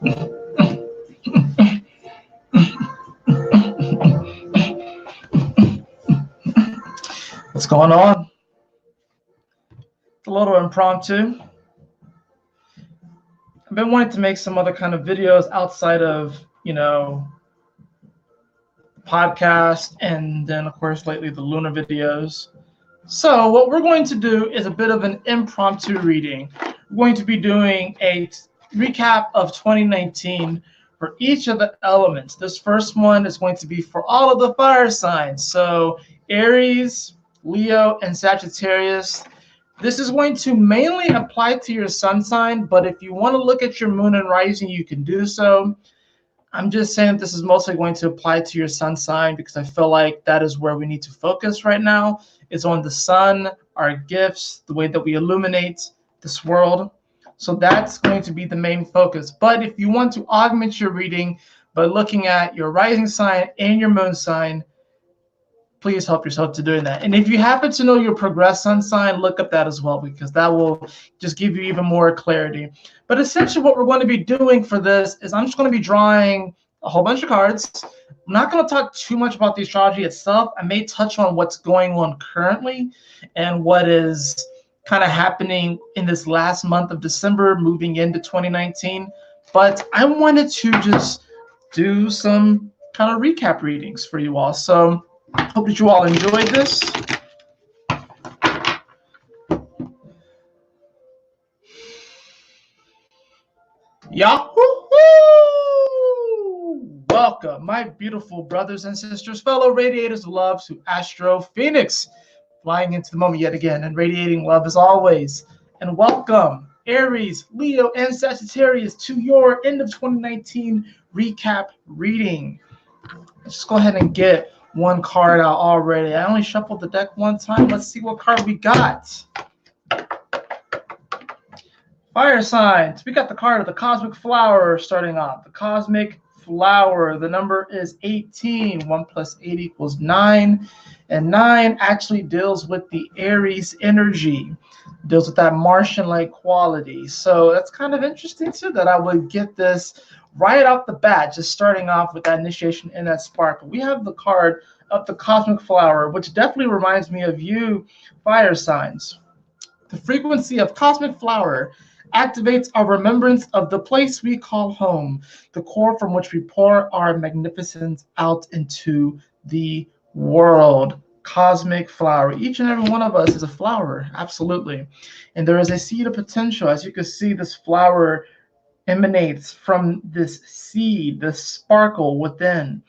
What's going on? It's a little impromptu. I've been wanting to make some other kind of videos outside of, podcast, and then of course lately the lunar videos. So what we're going to do is a bit of an impromptu reading. We're going to be doing a recap of 2019 for each of the elements. This first one is going to be for all of the fire signs. So Aries, Leo, and Sagittarius. This is going to mainly apply to your sun sign, but if you want to look at your moon and rising, you can do so. I'm just saying that this is mostly going to apply to your sun sign because I feel like that is where we need to focus right now. It's on the sun, our gifts, the way that we illuminate this world. So that's going to be the main focus. But if you want to augment your reading by looking at your rising sign and your moon sign, please help yourself to doing that. And if you happen to know your progressed sun sign, look up that as well, because that will just give you even more clarity. But essentially what we're going to be doing for this is I'm just going to be drawing a whole bunch of cards. I'm not going to talk too much about the astrology itself. I may touch on what's going on currently and what is kind of happening in this last month of December moving into 2019. But I wanted to just do some kind of recap readings for you all. So hope that you all enjoyed this. Yahoo! Welcome, my beautiful brothers and sisters, fellow radiators of love, to Astro Fenixx, flying into the moment yet again and radiating love as always. And welcome, Aries, Leo, and Sagittarius, to your end of 2019 recap reading. Let's just go ahead and get one card out already. I only shuffled the deck one time. Let's see what card we got. Fire signs. We got the card of the Cosmic Flower starting off. The Cosmic Flower. The number is 18. 1 plus 8 equals 9. And 9 actually deals with the Aries energy. Deals with that Martian-like quality. So that's kind of interesting too that I would get this right off the bat, just starting off with that initiation and that spark. We have the card of the Cosmic Flower, which definitely reminds me of you, fire signs. The frequency of Cosmic Flower activates our remembrance of the place we call home, the core from which we pour our magnificence out into the world. Cosmic Flower. Each and every one of us is a flower, absolutely. And there is a seed of potential. As you can see, this flower emanates from this seed, this sparkle within.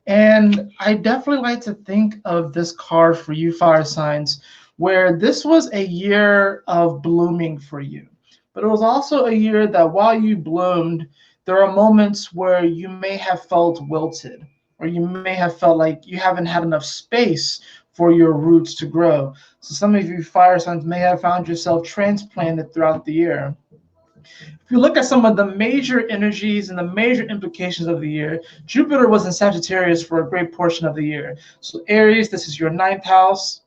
And I definitely like to think of this card for you fire signs, where this was a year of blooming for you. But it was also a year that while you bloomed, there are moments where you may have felt wilted, or you may have felt like you haven't had enough space for your roots to grow. So some of you fire signs may have found yourself transplanted throughout the year. If you look at some of the major energies and the major implications of the year, Jupiter was in Sagittarius for a great portion of the year. So Aries, this is your 9th house.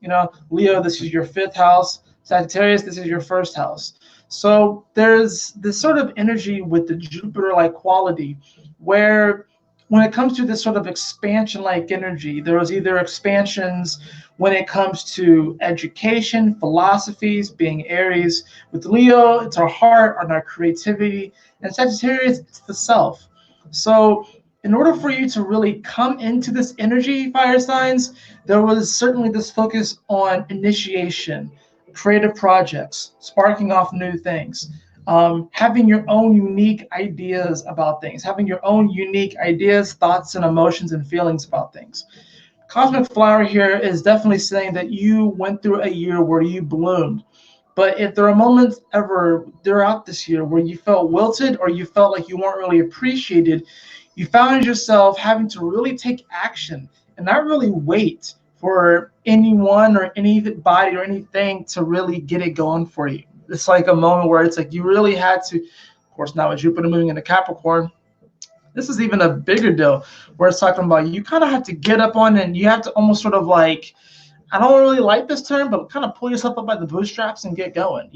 Leo, this is your 5th house. Sagittarius, this is your 1st house. So there's this sort of energy with the Jupiter-like quality where when it comes to this sort of expansion-like energy, there was either expansions when it comes to education, philosophies, being Aries. With Leo, it's our heart and our creativity. And Sagittarius, it's the self. So in order for you to really come into this energy, fire signs, there was certainly this focus on initiation, creative projects, sparking off new things. Having your own unique ideas about things, having your own unique ideas, thoughts, and emotions and feelings about things. Cosmic Flower here is definitely saying that you went through a year where you bloomed. But if there are moments ever throughout this year where you felt wilted or you felt like you weren't really appreciated, you found yourself having to really take action and not really wait for anyone or anybody or anything to really get it going for you. It's like a moment where it's like you really had to, of course, now with Jupiter moving into Capricorn, this is even a bigger deal where it's talking about you kind of have to get up on and you have to almost sort of like, I don't really like this term, but kind of pull yourself up by the bootstraps and get going.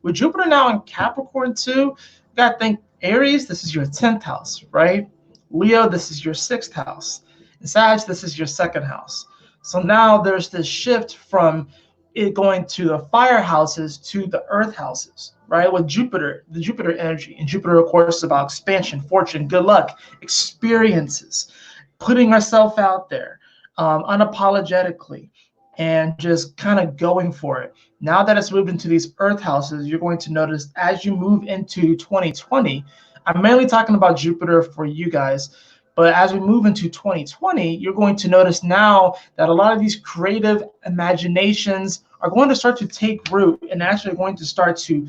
With Jupiter now in Capricorn too, you got to think Aries, this is your 10th house, right? Leo, this is your 6th house. And Sag, this is your 2nd house. So now there's this shift from it going to the fire houses to the earth houses, right? With Jupiter, the Jupiter energy. And Jupiter, of course, is about expansion, fortune, good luck, experiences, putting ourselves out there unapologetically and just kind of going for it. Now that it's moved into these earth houses, you're going to notice as you move into 2020, I'm mainly talking about Jupiter for you guys, but as we move into 2020, you're going to notice now that a lot of these creative imaginations are going to start to take root and actually going to start to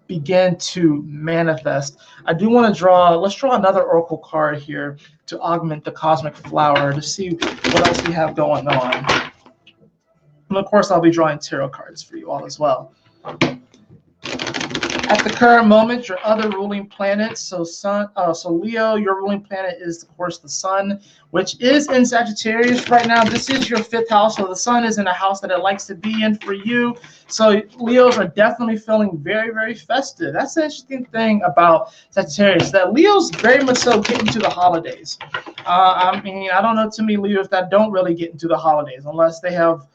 begin to manifest. I do want to let's draw another oracle card here to augment the cosmic flower to see what else we have going on. And of course, I'll be drawing tarot cards for you all as well. At the current moment, your other ruling planets, so Leo, your ruling planet is, of course, the Sun, which is in Sagittarius right now. This is your 5th house, so the Sun is in a house that it likes to be in for you. So Leos are definitely feeling very, very festive. That's the interesting thing about Sagittarius, that Leos very much so get into the holidays. I mean, I don't know too many Leos that don't really get into the holidays unless they have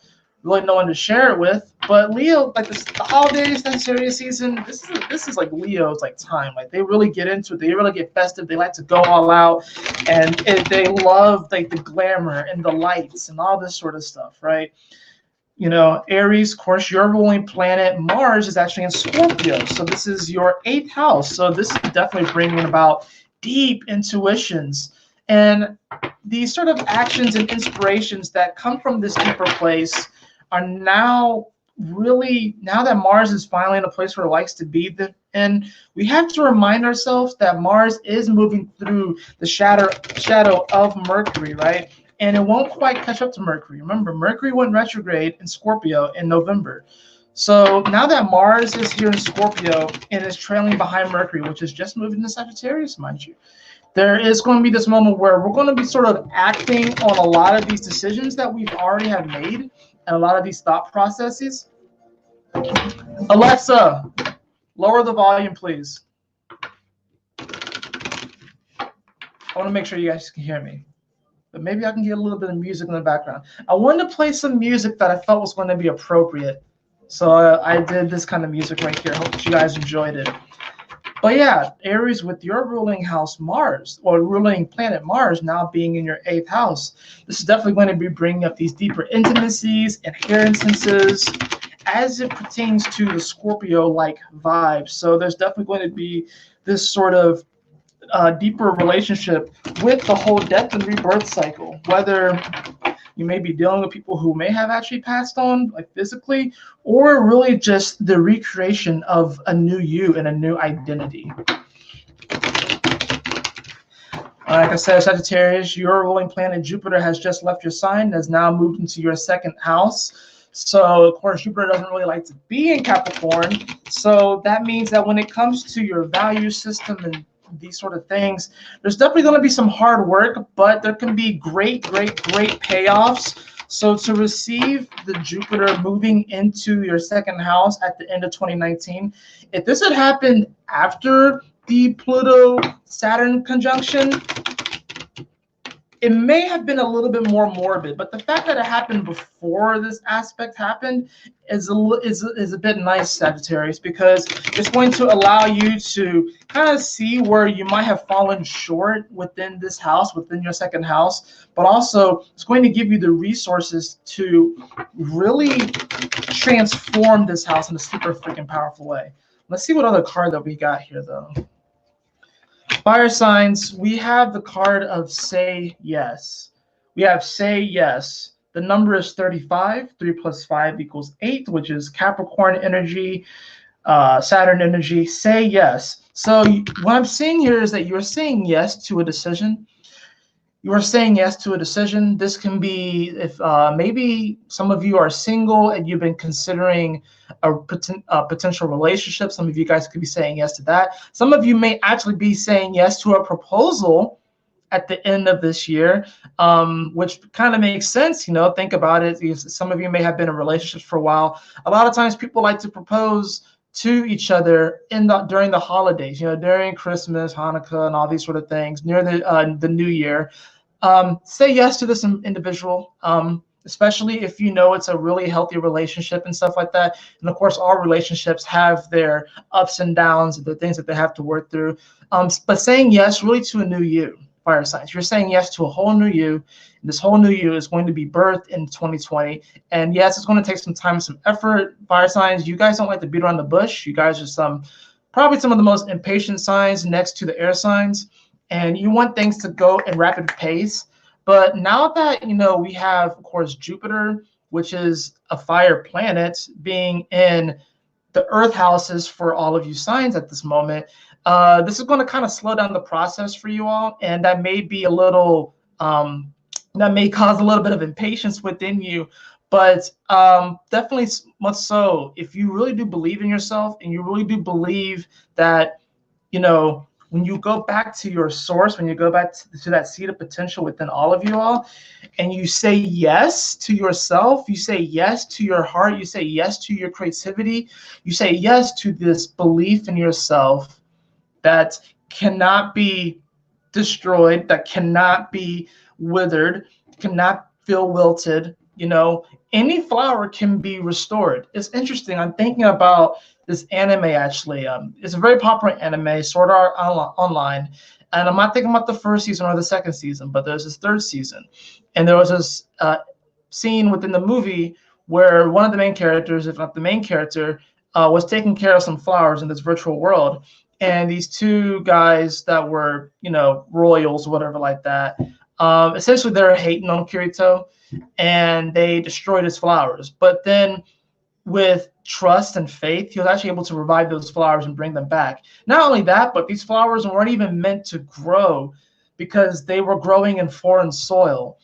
really no one to share it with. But Leo, like the holidays, Sagittarius season, this is like Leo's like time. Like they really get into it. They really get festive. They like to go all out, and they love like the glamour and the lights and all this sort of stuff, right? You know, Aries, of course, your ruling planet Mars is actually in Scorpio, so this is your 8th house. So this is definitely bringing about deep intuitions and these sort of actions and inspirations that come from this deeper place are now really, now that Mars is finally in a place where it likes to be, and we have to remind ourselves that Mars is moving through the shadow of Mercury, right? And it won't quite catch up to Mercury. Remember, Mercury went retrograde in Scorpio in November. So now that Mars is here in Scorpio and is trailing behind Mercury, which is just moving to Sagittarius, mind you, there is going to be this moment where we're going to be sort of acting on a lot of these decisions that we've already have made and a lot of these thought processes. Alexa, lower the volume, please. I want to make sure you guys can hear me, but maybe I can get a little bit of music in the background. I wanted to play some music that I felt was going to be appropriate. So I did this kind of music right here. Hope that you guys enjoyed it. But yeah, Aries, with your ruling house Mars, or ruling planet Mars now being in your 8th house, this is definitely going to be bringing up these deeper intimacies, inheritances, as it pertains to the Scorpio-like vibe. So there's definitely going to be this sort of deeper relationship with the whole death and rebirth cycle, whether you may be dealing with people who may have actually passed on, like physically, or really just the recreation of a new you and a new identity. Like I said, Sagittarius, your ruling planet Jupiter has just left your sign and has now moved into your 2nd house. So, of course, Jupiter doesn't really like to be in Capricorn. So that means that when it comes to your value system and these sort of things, there's definitely going to be some hard work, but there can be great payoffs. So to receive the Jupiter moving into your 2nd house at the end of 2019, if this had happened after the Pluto-Saturn conjunction, it may have been a little bit more morbid, but the fact that it happened before this aspect happened is a bit nice, Sagittarius, because it's going to allow you to kind of see where you might have fallen short within this house, within your 2nd house, but also it's going to give you the resources to really transform this house in a super freaking powerful way. Let's see what other card that we got here, though. Fire signs, we have the card of Say Yes. We have Say Yes. The number is 35. 3 plus 5 equals 8, which is Capricorn energy, Saturn energy. Say yes. So what I'm seeing here is that you're saying yes to a decision. You are saying yes to a decision. This can be if maybe some of you are single and you've been considering a potential relationship. Some of you guys could be saying yes to that. Some of you may actually be saying yes to a proposal at the end of this year, which kind of makes sense. You know, think about it. Some of you may have been in relationships for a while. A lot of times people like to propose to each other during the holidays, during Christmas, Hanukkah, and all these sort of things, near the New Year. Say yes to this individual, especially if you know it's a really healthy relationship and stuff like that. And of course, all relationships have their ups and downs, the things that they have to work through. But saying yes really to a new you, fire signs. You're saying yes to a whole new you. This whole new you is going to be birthed in 2020. And yes, it's going to take some time and some effort. Fire signs, you guys don't like to beat around the bush. You guys are probably some of the most impatient signs next to the air signs. And you want things to go in rapid pace. But now that, we have, of course, Jupiter, which is a fire planet, being in the Earth houses for all of you signs at this moment, this is going to kind of slow down the process for you all. And that may be that may cause a little bit of impatience within you. But definitely much so, if you really do believe in yourself and you really do believe that, when you go back to your source, when you go back to that seed of potential within all of you all, and you say yes to yourself, you say yes to your heart, you say yes to your creativity, you say yes to this belief in yourself that cannot be destroyed, that cannot be withered, cannot feel wilted. Any flower can be restored. It's interesting. I'm thinking about this anime, actually. It's a very popular anime, Sword Art Online. And I'm not thinking about the first season or the second season, but there's this third season. And there was this scene within the movie where one of the main characters, if not the main character, was taking care of some flowers in this virtual world. And these two guys that were, royals, whatever like that, essentially they're hating on Kirito, and they destroyed his flowers. But then with trust and faith, he was actually able to revive those flowers and bring them back. Not only that, but these flowers weren't even meant to grow because they were growing in foreign soil,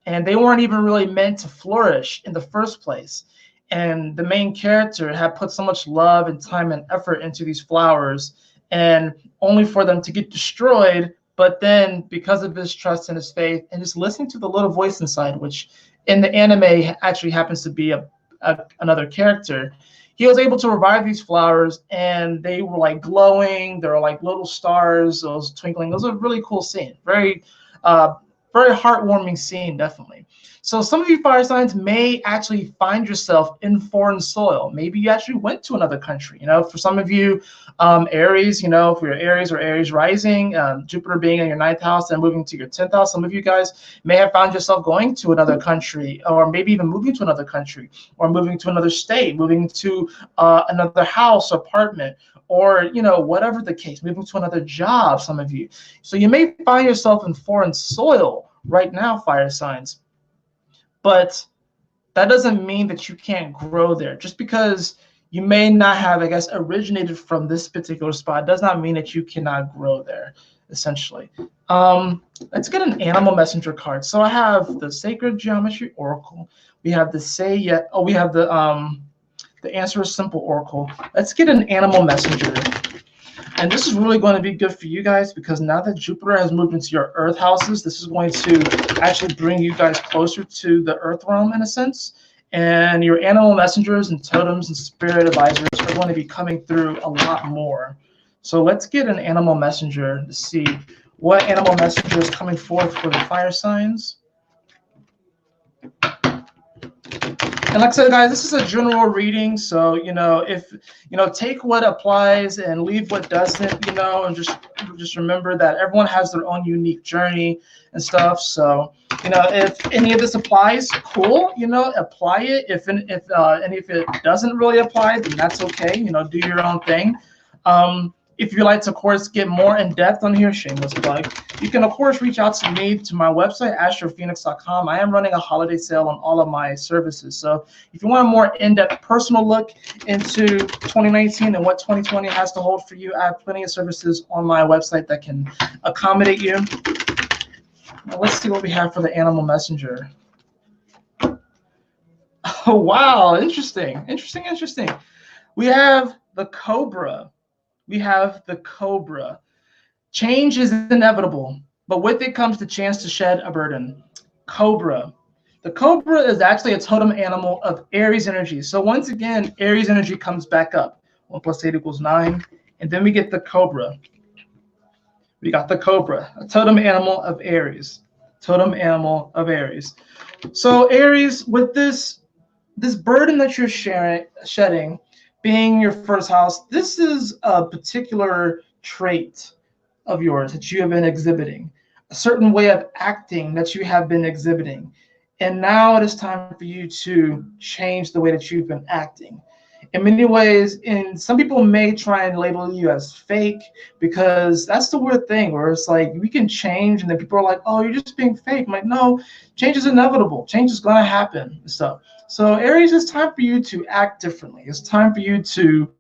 and they weren't even really meant to flourish in the first place. And the main character had put so much love and time and effort into these flowers, and only for them to get destroyed. But then, because of his trust and his faith and just listening to the little voice inside, which in the anime actually happens to be another character, he was able to revive these flowers, and they were like glowing. They were like little stars. It was twinkling. It was a really cool scene. Very heartwarming scene, definitely. So some of you fire signs may actually find yourself in foreign soil. Maybe you actually went to another country. For some of you, Aries, if you're Aries or Aries rising, Jupiter being in your 9th house and moving to your 10th house, some of you guys may have found yourself going to another country, or maybe even moving to another country, or moving to another state, moving to another house, apartment, or whatever the case, moving to another job, some of you. So you may find yourself in foreign soil right now, fire signs. But that doesn't mean that you can't grow there. Just because you may not have, I guess, originated from this particular spot does not mean that you cannot grow there, essentially. Let's get an animal messenger card. So I have the Sacred Geometry Oracle. We have the we have the Answer is Simple Oracle. Let's get an animal messenger. And this is really going to be good for you guys, because now that Jupiter has moved into your Earth houses, this is going to actually bring you guys closer to the Earth realm in a sense. And your animal messengers and totems and spirit advisors are going to be coming through a lot more. So let's get an animal messenger to see what animal messenger is coming forth for the fire signs. And like I said, guys, this is a general reading, so if take what applies and leave what doesn't, and just remember that everyone has their own unique journey and stuff. So if any of this applies, cool, apply it. If it doesn't really apply, then that's okay. Do your own thing. If you'd like to, of course, get more in depth on here, shameless plug, you can, of course, reach out to me to my website, astrofenixx.com. I am running a holiday sale on all of my services. So if you want a more in-depth personal look into 2019 and what 2020 has to hold for you, I have plenty of services on my website that can accommodate you. Now let's see what we have for the animal messenger. Oh, wow. Interesting. We have the cobra. Change is inevitable, but with it comes the chance to shed a burden. Cobra. The cobra is actually a totem animal of Aries energy. So once again, Aries energy comes back up. 1 plus 8 equals 9. And then we get the Cobra. We got the Cobra, a totem animal of Aries. Totem animal of Aries. So Aries, with this burden that you're shedding, being your first house, this is a particular trait of yours that you have been exhibiting, a certain way of acting that you have been exhibiting. And now it is time for you to change the way that you've been acting. In many ways, and some people may try and label you as fake, because that's the weird thing where it's like we can change and then people are like, oh, you're just being fake. I'm like, no, change is inevitable. Change is going to happen. So Aries, it's time for you to act differently. It's time for you to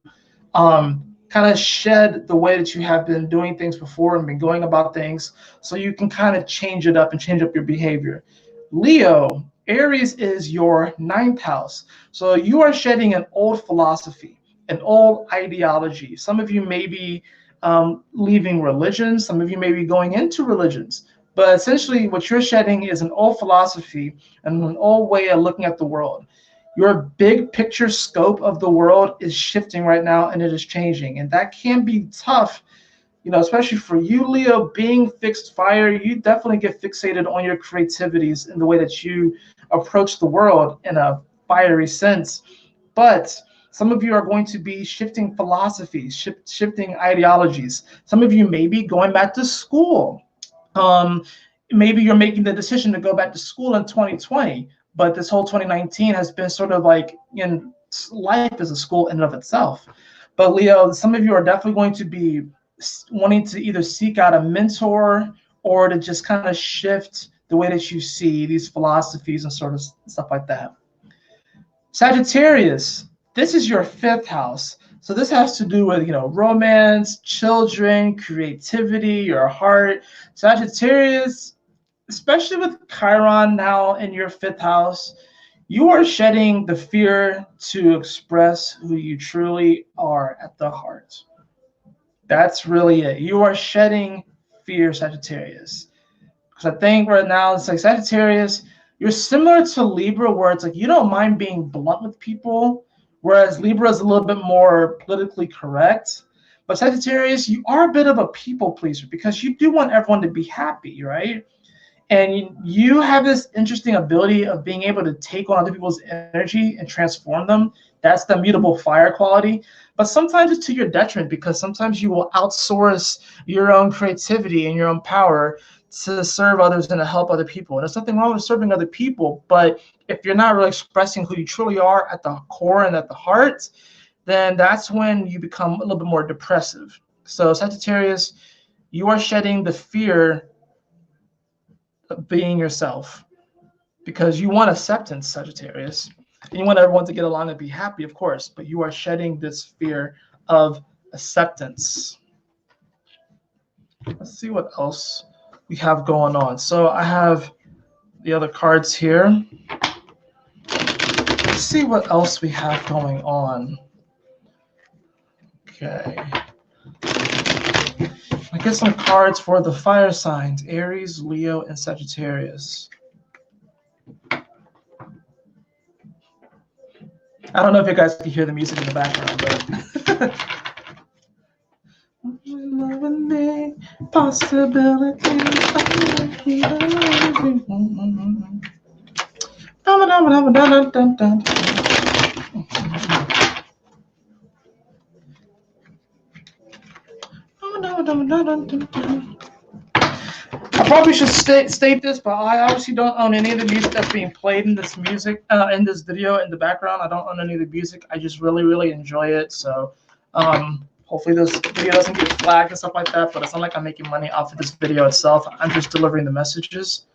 kind of shed the way that you have been doing things before and been going about things, so you can kind of change it up and change up your behavior. Leo, Aries is your 9th house. So you are shedding an old philosophy, an old ideology. Some of you may be leaving religions. Some of you may be going into religions. But essentially what you're shedding is an old philosophy and an old way of looking at the world. Your big picture scope of the world is shifting right now, and it is changing. And that can be tough, especially for you, Leo, being fixed fire. You definitely get fixated on your creativities and the way that you approach the world in a fiery sense. But some of you are going to be shifting philosophies, shifting ideologies. Some of you may be going back to school. Maybe you're making the decision to go back to school in 2020, but this whole 2019 has been sort of like, life is a school in and of itself. But Leo, some of you are definitely going to be wanting to either seek out a mentor or to just kind of shift the way that you see these philosophies and sort of stuff like that. Sagittarius, this is your 5th house. So this has to do with, romance, children, creativity, your heart. Sagittarius, especially with Chiron now in your 5th house, you are shedding the fear to express who you truly are at the heart. That's really it. You are shedding fear, Sagittarius. Because I think right now it's like Sagittarius, you're similar to Libra, where it's like you don't mind being blunt with people, whereas Libra is a little bit more politically correct. But Sagittarius, you are a bit of a people pleaser because you do want everyone to be happy, right? And you have this interesting ability of being able to take on other people's energy and transform them. That's the mutable fire quality. But sometimes it's to your detriment, because sometimes you will outsource your own creativity and your own power to serve others and to help other people. And there's nothing wrong with serving other people, but if you're not really expressing who you truly are at the core and at the heart, then that's when you become a little bit more depressive. So Sagittarius, you are shedding the fear of being yourself, because you want acceptance, Sagittarius, and you want everyone to get along and be happy, of course, but you are shedding this fear of acceptance. Let's see what else we have going on. So I have the other cards here. Let's see what else we have going on. Okay. I get some cards for the fire signs, Aries, Leo, and Sagittarius. I don't know if you guys can hear the music in the background, but I probably should state this, but I obviously don't own any of the music that's being played in this in this video in the background. I don't own any of the music. I just really enjoy it. So hopefully this video doesn't get flagged and stuff like that, but it's not like I'm making money off of this video itself. I'm just delivering the messages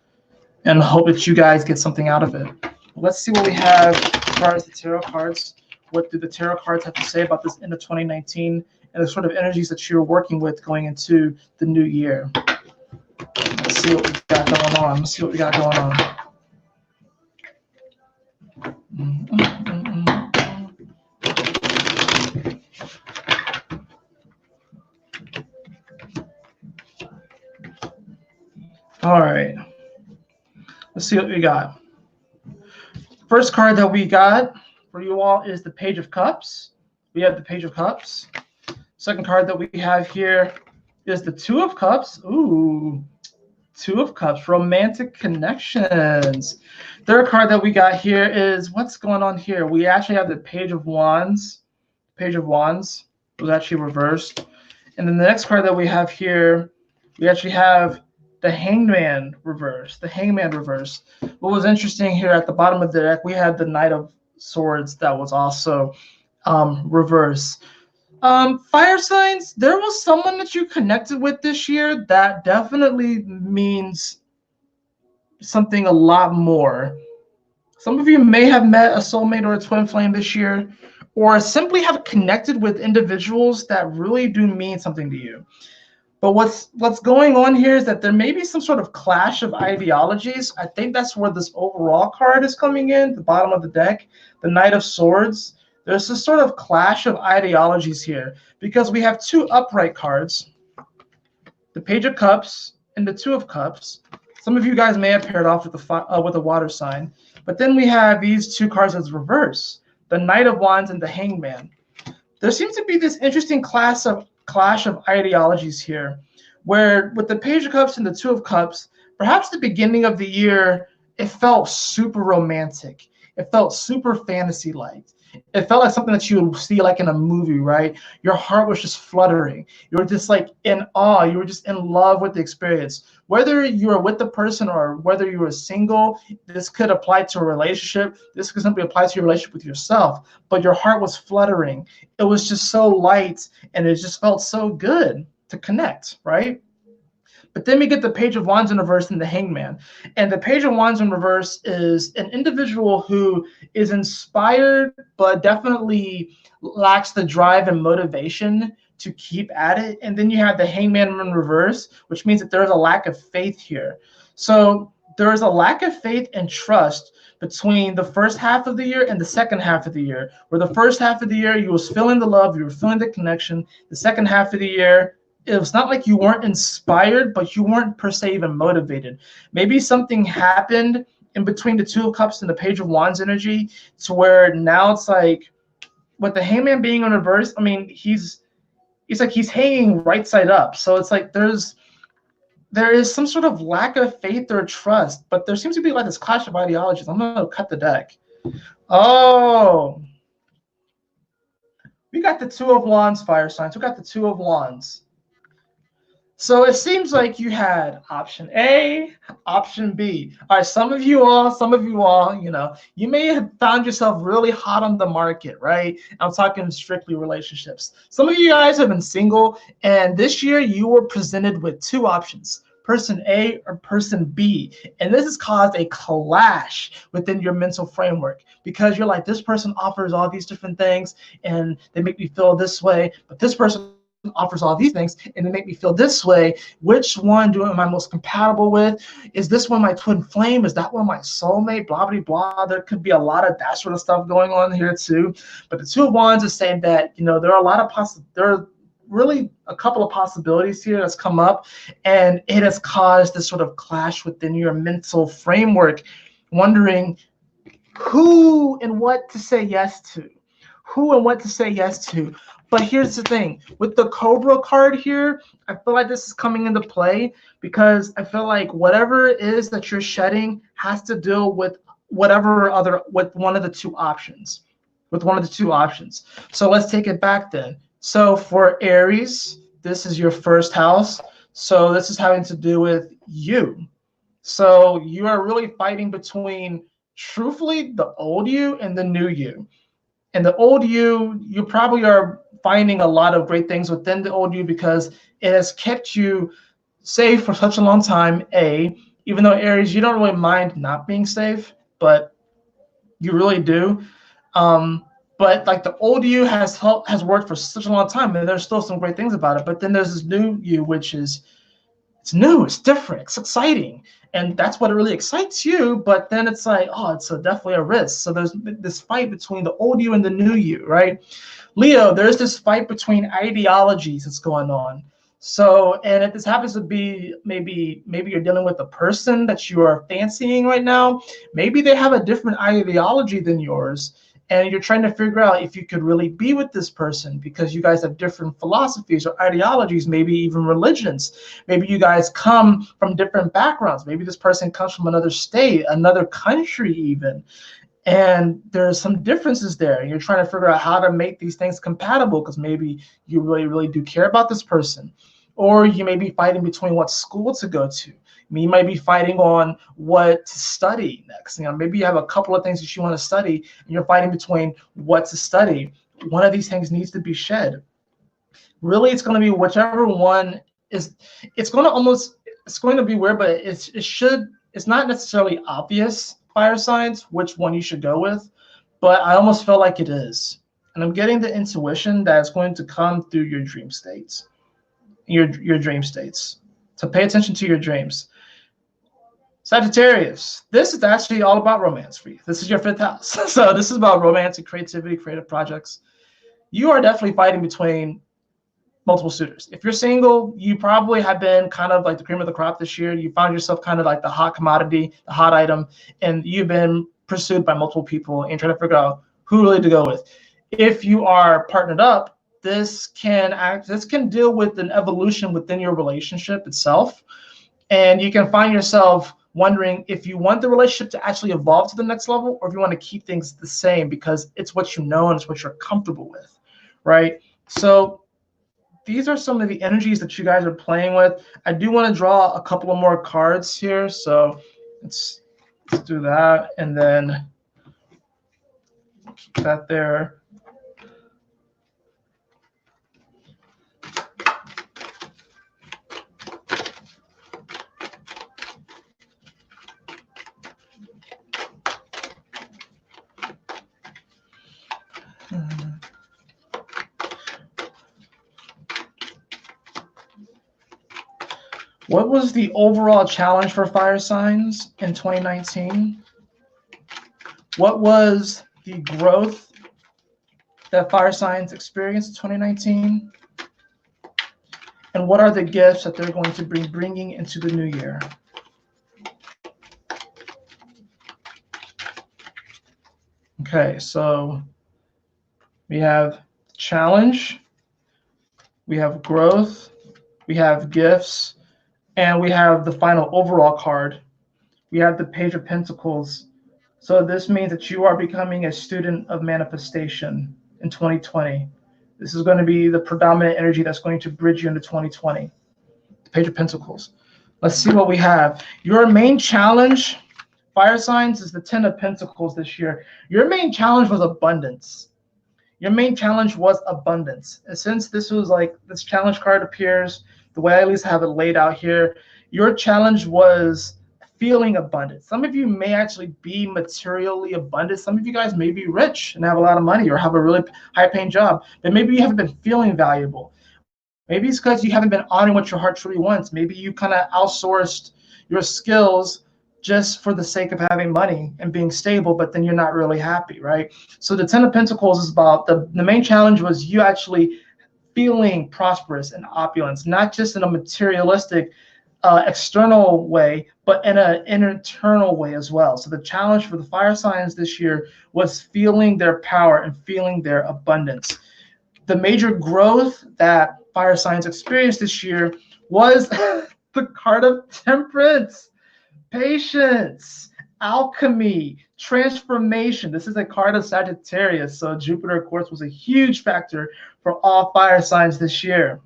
and hope that you guys get something out of it. Let's see what we have as far as the tarot cards. What do the tarot cards have to say about this end of 2019 and the sort of energies that you're working with going into the new year? Let's see what we got going on. Let's see what we got going on. All right. Let's see what we got. First card that we got for you all is the Page of Cups. we have the Page of Cups. Second card that we have here is the Two of Cups. Ooh, Two of Cups, romantic connections. Third card that we got here is, what's going on here? We actually have the Page of Wands. Page of Wands was actually reversed. And then the next card that we have here, we actually have the Hangman reverse. The Hangman reverse. What was interesting here at the bottom of the deck, we had the Knight of Swords that was also reverse. Fire signs, there was someone that you connected with this year that definitely means something a lot more. Some of you may have met a soulmate or a twin flame this year, or simply have connected with individuals that really do mean something to you. But what's going on here is that there may be some sort of clash of ideologies. I think that's where this overall card is coming in, the bottom of the deck, the Knight of Swords. There's this sort of clash of ideologies here because we have two upright cards, the Page of Cups and the Two of Cups. Some of you guys may have paired off with the water sign, but then we have these two cards as reverse, the Knight of Wands and the Hangman. There seems to be this interesting clash of ideologies here, where with the Page of Cups and the Two of Cups, perhaps the beginning of the year, it felt super romantic. It felt super fantasy-like. It felt like something that you would see like in a movie, right? Your heart was just fluttering. You were just like in awe. You were just in love with the experience. Whether you were with the person or whether you were single, this could apply to a relationship. This could simply apply to your relationship with yourself. But your heart was fluttering. It was just so light, and it just felt so good to connect, right? But then we get the Page of Wands in reverse and the Hangman. And the Page of Wands in reverse is an individual who is inspired, but definitely lacks the drive and motivation to keep at it. And then you have the Hangman in reverse, which means that there's a lack of faith here. So there is a lack of faith and trust between the first half of the year and the second half of the year, where the first half of the year, you was feeling the love, you were feeling the connection. The second half of the year, it was not like you weren't inspired, but you weren't per se even motivated. Maybe something happened in between the Two of Cups and the Page of Wands energy to where now it's like, with the Hangman being in reverse, I mean, he's hanging right side up. So it's like there is some sort of lack of faith or trust, but there seems to be like this clash of ideologies. I'm going to cut the deck. Oh, we got the Two of Wands, fire signs. We got the Two of Wands. So it seems like you had option A, option B. All right, some of you all, you know, you may have found yourself really hot on the market, right? I'm talking strictly relationships. Some of you guys have been single, and this year you were presented with two options, person A or person B. And this has caused a clash within your mental framework because you're like, this person offers all these different things and they make me feel this way, but this person offers all these things and they make me feel this way. Which one am I most compatible with? Is this one my twin flame? Is that one my soulmate? Blah, blah, blah. There could be a lot of that sort of stuff going on here too. But the Two of Wands is saying that, you know, there are really a couple of possibilities here that's come up, and it has caused this sort of clash within your mental framework, wondering who and what to say yes to. But here's the thing, with the Cobra card here, I feel like this is coming into play because I feel like whatever it is that you're shedding has to deal with with one of the two options. So let's take it back then. So for Aries, this is your first house. So this is having to do with you. So you are really fighting between, truthfully, the old you and the new you. And the old you probably are finding a lot of great things within the old you because it has kept you safe for such a long time, A, even though Aries, you don't really mind not being safe, but you really do. But like the old you has worked for such a long time, and there's still some great things about it. But then there's this new you, which is, it's new, it's different, it's exciting. And that's what really excites you, but then it's like, oh, it's definitely a risk. So there's this fight between the old you and the new you, right? Leo, there's this fight between ideologies that's going on. So, and if this happens to be maybe you're dealing with a person that you are fancying right now, maybe they have a different ideology than yours. and you're trying to figure out if you could really be with this person because you guys have different philosophies or ideologies, maybe even religions. Maybe you guys come from different backgrounds. Maybe this person comes from another state, another country even. And there's some differences there. And you're trying to figure out how to make these things compatible because maybe you really, really do care about this person. Or you may be fighting between what school to go to. You might be fighting on what to study next. Maybe you have a couple of things that you want to study, and you're fighting between what to study. One of these things needs to be shed. Really, it's going to be whichever one is. It's going to be weird, but it's not necessarily obvious, fire signs, which one you should go with, but I almost feel like it is. And I'm getting the intuition that it's going to come through your dream states. Your dream states. So pay attention to your dreams. Sagittarius, this is actually all about romance for you. This is your 5th house. So this is about romance and creativity, creative projects. You are definitely fighting between multiple suitors. If you're single, you probably have been kind of like the cream of the crop this year. You found yourself kind of like the hot commodity, the hot item, and you've been pursued by multiple people and trying to figure out who really to go with. If you are partnered up, this can deal with an evolution within your relationship itself. And you can find yourself wondering if you want the relationship to actually evolve to the next level or if you want to keep things the same because it's what you know and it's what you're comfortable with, right? So these are some of the energies that you guys are playing with. I do want to draw a couple of more cards here. So let's do that and then keep that there. What was the overall challenge for fire signs in 2019? What was the growth that fire signs experienced in 2019? And what are the gifts that they're going to be bringing into the new year? Okay, so we have challenge, we have growth, we have gifts, and we have the final overall card. We have the Page of Pentacles. So this means that you are becoming a student of manifestation in 2020. This is going to be the predominant energy that's going to bridge you into 2020. The Page of Pentacles. Let's see what we have. Your main challenge, fire signs, is the 10 of Pentacles this year. Your main challenge was abundance. Your main challenge was abundance. And since this was like, this challenge card appears, the way I at least have it laid out here, your challenge was feeling abundant. Some of you may actually be materially abundant. Some of you guys may be rich and have a lot of money or have a really high-paying job, but maybe you haven't been feeling valuable. Maybe it's because you haven't been honoring what your heart truly wants. Maybe you kind of outsourced your skills just for the sake of having money and being stable, but then you're not really happy, right? So the 10 of Pentacles is about the main challenge was you actually feeling prosperous and opulence, not just in a materialistic external way, but in an internal way as well. So the challenge for the fire signs this year was feeling their power and feeling their abundance. The major growth that fire signs experienced this year was the card of Temperance, patience, alchemy, transformation. This is a card of Sagittarius. So Jupiter, of course, was a huge factor for all fire signs this year.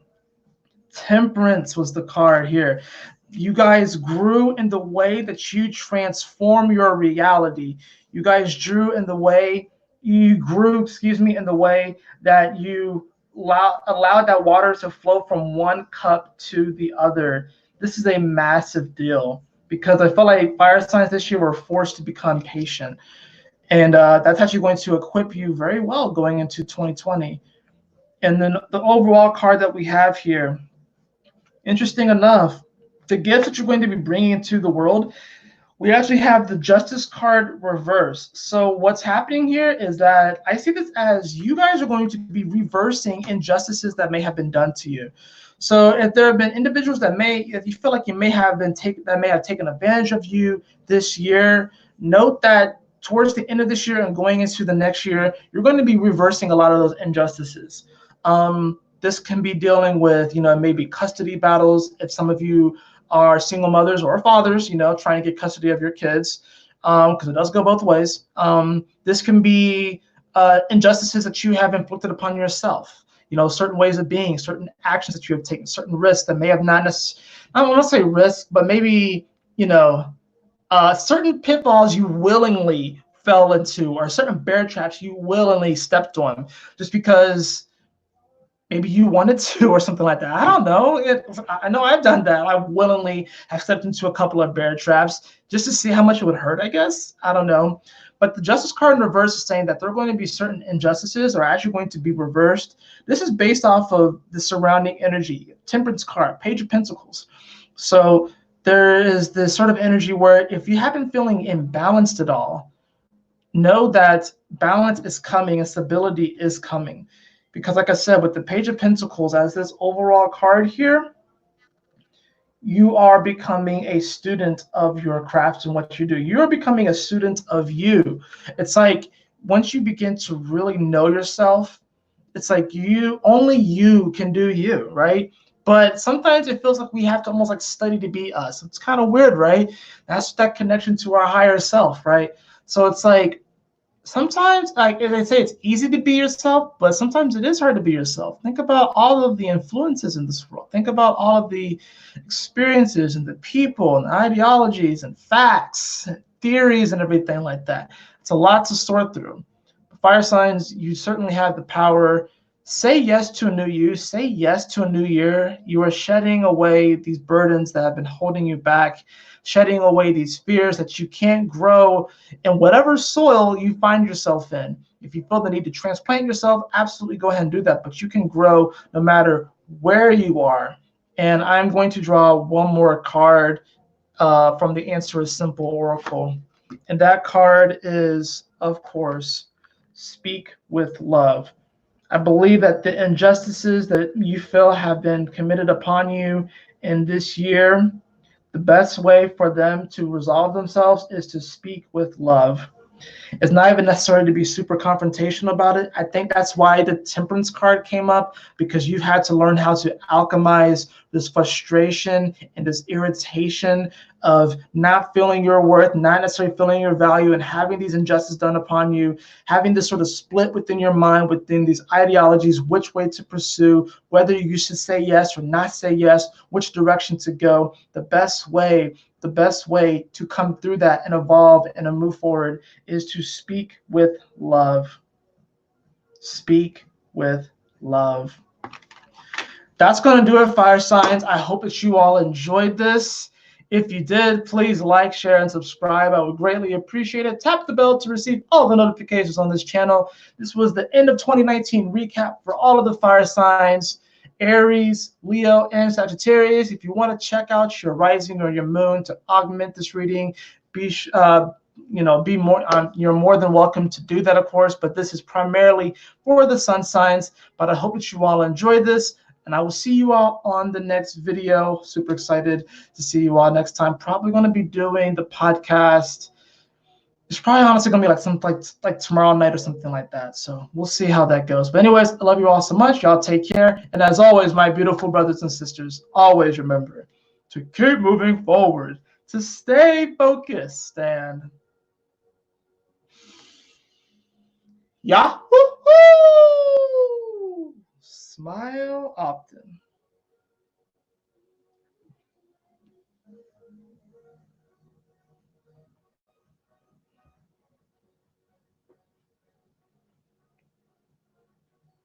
Temperance was the card here. You guys grew in the way that you transform your reality. You guys grew in the way in the way that you allowed that water to flow from one cup to the other. This is a massive deal because I felt like fire signs this year were forced to become patient. And that's actually going to equip you very well going into 2020. And then the overall card that we have here, interesting enough, the gifts that you're going to be bringing into the world, we actually have the Justice card reversed. So what's happening here is that I see this as you guys are going to be reversing injustices that may have been done to you. So if there have been individuals if you feel like you may have taken advantage of you this year, note that towards the end of this year and going into the next year, you're going to be reversing a lot of those injustices. This can be dealing with, maybe custody battles. If some of you are single mothers or fathers, trying to get custody of your kids, because it does go both ways. This can be injustices that you have inflicted upon yourself. Certain ways of being, certain actions that you have taken, certain risks that may have not necessarily, I don't want to say risk, but maybe, certain pitfalls you willingly fell into, or certain bear traps you willingly stepped on just because maybe you wanted to or something like that. I don't know. I know I've done that. I willingly have stepped into a couple of bear traps just to see how much it would hurt, I guess. I don't know. But the Justice card in reverse is saying that there are going to be certain injustices are actually going to be reversed. This is based off of the surrounding energy. Temperance card, Page of Pentacles. So there is this sort of energy where if you have been feeling imbalanced at all, know that balance is coming and stability is coming. Because like I said, with the Page of Pentacles as this overall card here, you are becoming a student of your craft and what you do. You're becoming a student of you. It's like once you begin to really know yourself, it's like only you can do you, right? But sometimes it feels like we have to almost like study to be us. It's kind of weird, right? That's that connection to our higher self, right? So it's like sometimes, like they say, it's easy to be yourself, but sometimes it is hard to be yourself. Think about all of the influences in this world. Think about all of the experiences and the people and ideologies and facts, and theories and everything like that. It's a lot to sort through. Fire signs, you certainly have the power. Say yes to a new you. Say yes to a new year. You are shedding away these burdens that have been holding you back, shedding away these fears that you can't grow in whatever soil you find yourself in. If you feel the need to transplant yourself, absolutely go ahead and do that. But you can grow no matter where you are. And I'm going to draw one more card from the Answer is Simple Oracle. And that card is, of course, Speak with Love. I believe that the injustices that you feel have been committed upon you in this year, the best way for them to resolve themselves is to speak with love. It's not even necessary to be super confrontational about it. I think that's why the Temperance card came up, because you've had to learn how to alchemize this frustration and this irritation of not feeling your worth, not necessarily feeling your value, and having these injustices done upon you, having this sort of split within your mind, within these ideologies, which way to pursue, whether you should say yes or not say yes, which direction to go. The best way to come through that and evolve and to move forward is to speak with love. Speak with love. That's going to do it, fire signs. I hope that you all enjoyed this. If you did, please like, share, and subscribe. I would greatly appreciate it. Tap the bell to receive all the notifications on this channel. This was the end of 2019 recap for all of the fire signs: Aries, Leo, and Sagittarius. If you want to check out your rising or your moon to augment this reading, you're more than welcome to do that, of course. But this is primarily for the sun signs. But I hope that you all enjoyed this, and I will see you all on the next video. Super excited to see you all next time. Probably going to be doing the podcast. It's probably honestly gonna be like something like tomorrow night or something like that. So we'll see how that goes. But anyways, I love you all so much. Y'all take care. And as always, my beautiful brothers and sisters, always remember to keep moving forward, to stay focused, and Yahoo! Smile often.